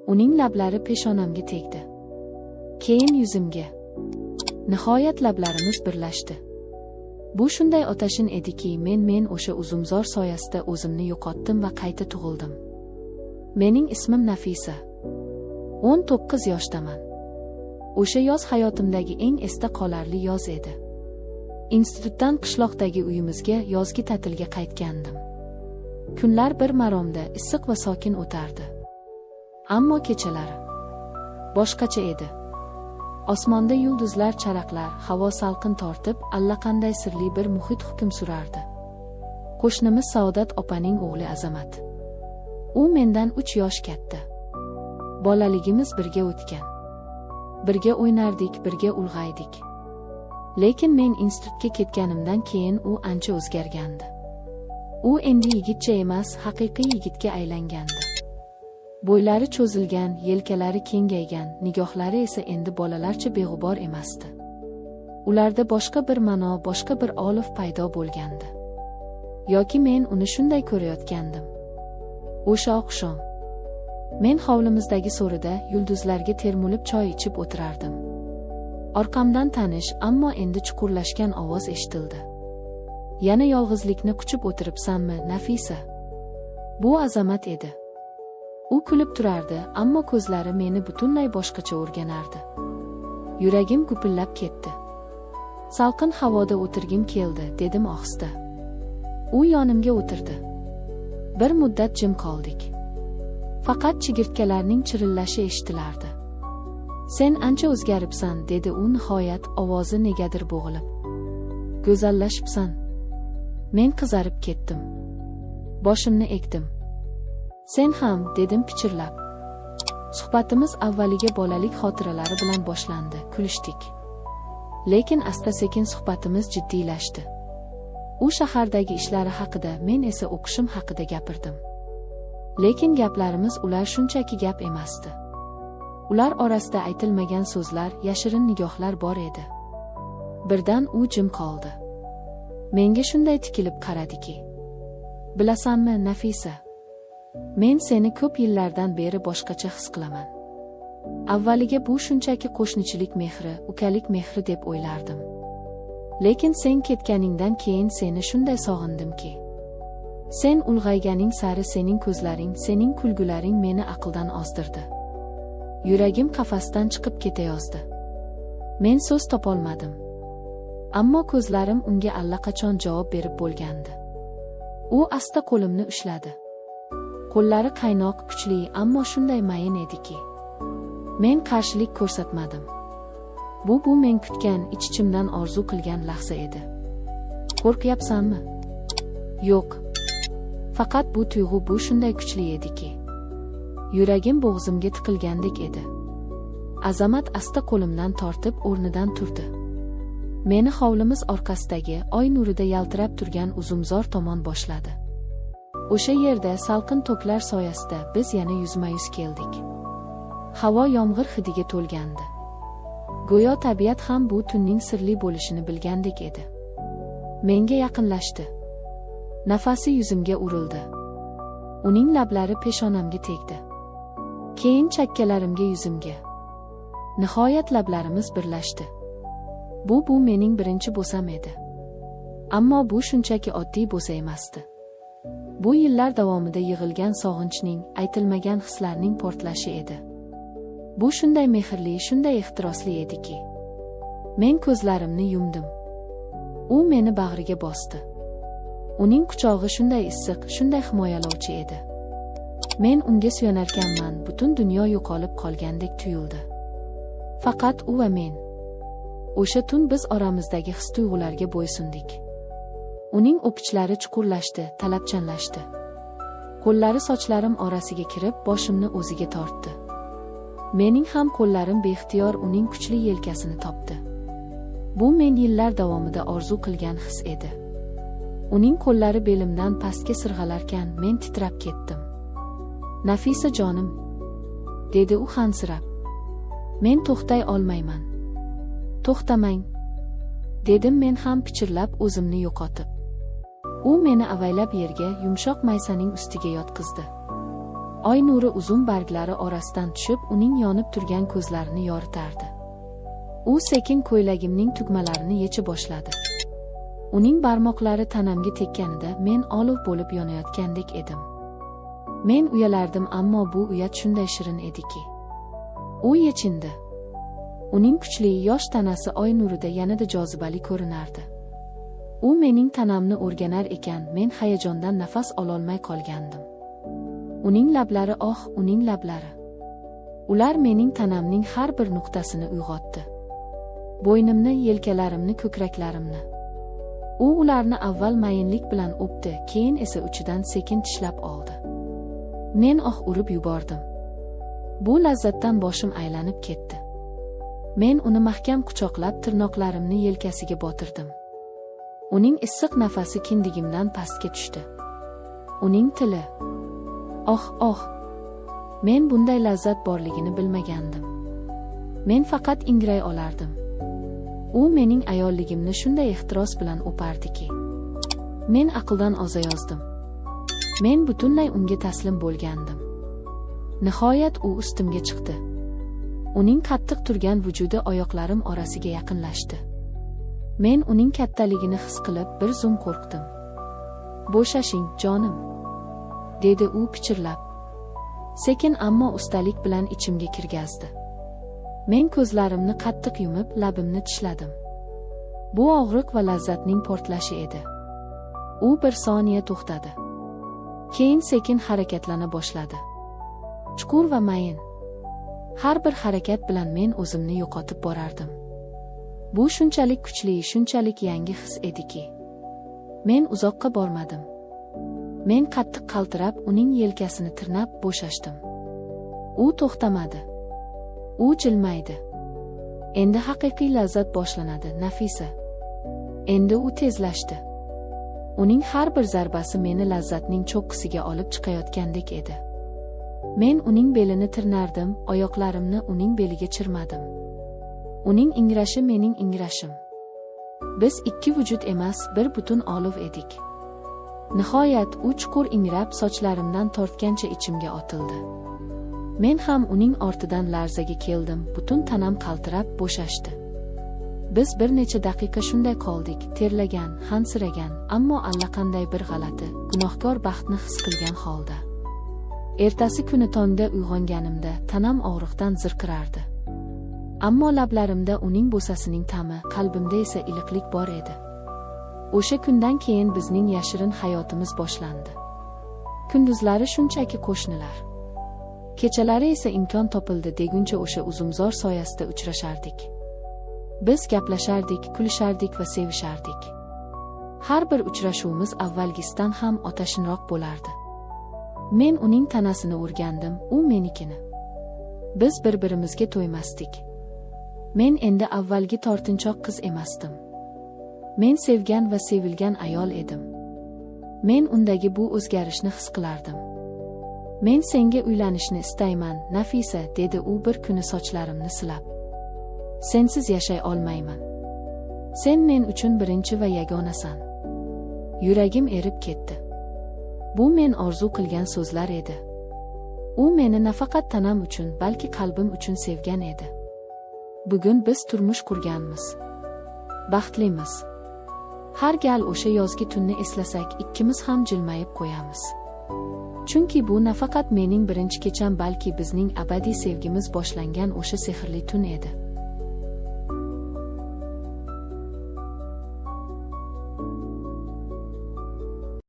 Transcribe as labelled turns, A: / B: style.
A: Uning lablari peshonamga tegdi. Keyin yuzimga. Nihoyat lablarimiz birlashdi. Bu shunday otashin ediki, men o'sha uzumzor soyasida o'zimni yo'qotdim va qayta tug'ildim. Mening ismim Nafisa. 19 yoshdaman. O'sha yoz hayotimdagi eng esda qolarli yoz edi. Institutdan qishloqdagi uyimizga yozgi ta'tilga qaytgandim. Kunlar bir maromda issiq va sokin o'tardi. Ammo kechalari boshqacha edi. Osmonda yulduzlar charaqlar, havo salqin tortib, allaqanday sirli bir muhit hukm surardi. Qo'shnimiz Saodat opaning o'g'li Azamat. U mendan 3 yosh katta. Bolaligimiz birga o'tgan. Birga o'ynardik, birga ulg'aydik. Lekin men institutga ketganimdan keyin u ancha o'zgargandi. U endi yigitcha emas, haqiqiy yigitga aylangandi. Bo'ylari cho'zilgan, yelkalari kengaygan, nigohlari esa endi bolalarcha beg'ubor emasdi. Ularda boshqa bir ma'no, boshqa bir olif paydo bo'lgandi. Yoki men uni shunday ko'rayotgandim. O'sha oqshom men hovlimizdagi so'rida yulduzlarga termulib choy ichib o'tirardim. Orqamdan tanish, ammo endi chuqurlashgan ovoz eshitildi. Yana yolg'izlikni quchib o'tiribsanmi, Nafisa? Bu Azamat edi. U kulib turardi, ammo ko'zlari meni butunlay boshqacha o'rganardi. Yuragim gupillab ketdi. Salqin havoda o'tirgim keldi, dedim ohista. U yonimga o'tirdi. Bir muddat jim qoldik. Faqat chigirtkalarning chirillashi eshitilardi. Sen ancha o'zgaribsan, dedi u nihoyat, ovozi negadir bo'g'ilib. Go'zallashibsan. Men qizarib ketdim. Boshimni egdim. Sen ham, dedim pichirlab. Suhbatimiz avvaliga bolalik xotiralari bilan boshlandi, kulishdik. Lekin asta-sekin suhbatimiz jiddiylashdi. U shahardagi ishlari haqida, men esa o'qishim haqida gapirdim. Lekin gaplarimiz ular shunchaki gap emasdi. Ular orasida aytilmagan so'zlar, yashirin nigohlar bor edi. Birdan u jim qoldi. Menga shunday tikilib qaradiki. Bilasanmi, Nafisa? Men seni ko'p yillardan beri boshqacha his qilaman. Avvaliga bu shunchaki qo'shnichilik mehri, ukalik mehri deb o'ylardim. Lekin sen ketganingdan keyin seni shunday sog'indimki. Sen ulg'ayganing sari sening ko'zlaring, sening kulgularing meni aqldan ozdirdi. Yuragim qafasdan chiqib ketayozdi. Men so'z topolmadim. Ammo ko'zlarim unga allaqachon javob berib bo'lgandi. U asta qo'limni ushladi. Qo'llari qaynoq, kuchli, ammo shunday mayin ediki. Men qarshilik ko'rsatmadim. Bu men kutgan, ich-ichimdan orzu qilgan lahza edi. Qo'rqyapsanmi? Yo'q. Faqat bu tuyg'u bu shunday kuchli ediki. Yuragim bo'g'zimga tiqilgandek edi. Azamat asta qo'limdan tortib o'rnidan turdi. Meni hovlimiz orqasidagi oy nurida yaltirab turgan uzumzor tomon boshladi. O'sha yerda salqin toklar soyasida biz yana yuzma-yuz keldik. Havo yomg'ir hidiga to'lgandi. Go'yo tabiat ham bu tunning sirli bo'lishini bilgandek edi. Menga yaqinlashdi. Nafasi yuzimga urildi. Uning lablari peshonamga tegdi. Keyin chakkalarimga, yuzimga. Nihoyat lablarimiz birlashdi. Bu mening birinchi bo'sam edi. Ammo bu shunchaki oddiy bo'sa emasdi. Bu yillar davomida yig'ilgan sog'inchning, aytilmagan hislarning portlashi edi. Bu shunday mehrli, shunday ehtirosli ediki. Men ko'zlarimni yumdim. U meni bag'riga bosdi. Uning quchog'i shunday issiq, shunday himoyalovchi edi. Men unga suyanarkanman, butun dunyo yo'qolib qolgandek tuyuldi. Faqat u va men. O'sha tun biz oramizdagi his-tuyg'ularga bo'ysundik. Uning o'pichlari chuqurlashdi, talabchanlashdi. Qo'llari sochlarim orasiga kirib, boshimni o'ziga tortdi. Mening ham qo'llarim beixtiyor uning kuchli yelkasini topdi. Bu men yillar davomida orzu qilgan his edi. Uning qo'llari belimdan pastga sirg'alarkan, men titrab ketdim. Nafisa jonim, dedi u hansirab. Men to'xtay olmayman. To'xtamang, dedim men ham pichirlab o'zimni yo'qotib. U meni avaylab yerga, yumshoq maysaning ustiga yotqizdi. Oy nuri uzun barglari orasidan tushib, uning yonib turgan ko'zlarini yoritardi. U sekin ko'ylagimning tugmalarini yecha boshladi. Uning barmoqlari tanamga tekkanida men olov bo'lib yonayotgandek edim. Men uyalardim, ammo bu uyat shunday shirin ediki. U yechindi. Uning kuchli, yosh tanasi oy nurida yanada jozibali ko'rinardi. U mening tanamni o'rganar ekan, men hayajondan nafas ololmay qolgandim. Uning lablari, uning lablari. Ular mening tanamning har bir nuqtasini uyg'otdi. Bo'ynimni, yelkalarimni, ko'kraklarimni. U ularni avval mayinlik bilan o'pdi, keyin esa uchidan sekin tishlab oldi. Men urib yubordim. Bu lazzatdan boshim aylanib ketdi. Men uni mahkam quchoqlab, tirnoqlarimni yelkasiga botirdim. Uning issiq nafasi kindigimdan pastga tushdi. Uning tili. Men bunday lazzat borligini bilmagandim. Men faqat ingray olardim. U mening ayolligimni shunday ehtiros bilan o'pardiki. Men aqldan ozayozdim. Men butunlay unga taslim bo'lgandim. Nihoyat u ustimga chiqdi. Uning qattiq turgan vujudi oyoqlarim orasiga yaqinlashdi. Men uning kattaligini his qilib bir zum qo'rqdim. "Bo'shashing, jonim", dedi u pichirlab. Sekin ammo ustalik bilan ichimga kirgazdi. Men ko'zlarimni qattiq yumib, labimni tishladim. Bu og'riq va lazzatning portlashi edi. U bir soniya to'xtadi. Keyin sekin harakatlana boshladi. Chuqur va mayin. Har bir harakat bilan men o'zimni yo'qotib borardim. Bu shunchalik kuchli, shunchalik yangi his ediki. Men uzoqqa bormadim. Men qattiq qaltirab, uning yelkasini tirnab bo'shashdim. U to'xtamadi. U jilmaydi. Endi haqiqiy lazzat boshlanadi, Nafisa. Endi u tezlashdi. Uning har bir zarbasi meni lazzatning cho'qqisiga olib chiqayotgandek edi. Men uning belini tirnardim, oyoqlarimni uning beliga chirmadim. Uning ingrashi mening ingrashim. Biz ikki vujud emas, bir butun olov edik. Nihoyat u chuqur ingrab, sochlarimdan tortgancha ichimga otildi. Men ham uning ortidan larzaga keldim, butun tanam qaltirab bo'shashdi. Biz bir necha daqiqa shunday qoldik, terlagan, hansiragan, ammo allaqanday bir g'alati, gunohkor baxtni his qilgan holda. Ertasi kuni tongda uyg'onganimda tanam og'riqdan zirqirardi. Ammo lablarimda uning bo'sasining ta'mi, qalbimda esa iliqlik bor edi. O'sha kundan keyin bizning yashirin hayotimiz boshlandi. Kunduzlari shunchaki qo'shnilar. Kechalari esa imkon topildi deguncha o'sha uzumzor soyasida uchrashardik. Biz gaplashardik, kulishardik va sevishardik. Har bir uchrashuvimiz avvalgisidan ham otashinroq bo'lardi. Men uning tanasini o'rgandim, u menikini. Biz bir-birimizga to'ymasdik. Men endi avvalgi tortinchoq qiz emasdim. Men sevgan va sevilgan ayol edim. Men undagi bu o'zgarishni his qilardim. Men senga uylanishni istayman, Nafisa, dedi u bir kuni sochlarimni silab. Sensiz yashay olmayman. Sen men uchun birinchi va yagonasan. Yuragim erib ketdi. Bu men orzu qilgan so'zlar edi. U meni nafaqat tanam uchun, balki qalbim uchun sevgan edi. Bugun biz turmush qurganmiz. Baxtlimiz. Har gal o'sha yozgi tunni eslasak, ikkimiz ham jilmayib qo'yamiz. Chunki bu nafaqat mening birinchi kecham, balki bizning abadiy sevgimiz boshlangan o'sha sehrli tun edi.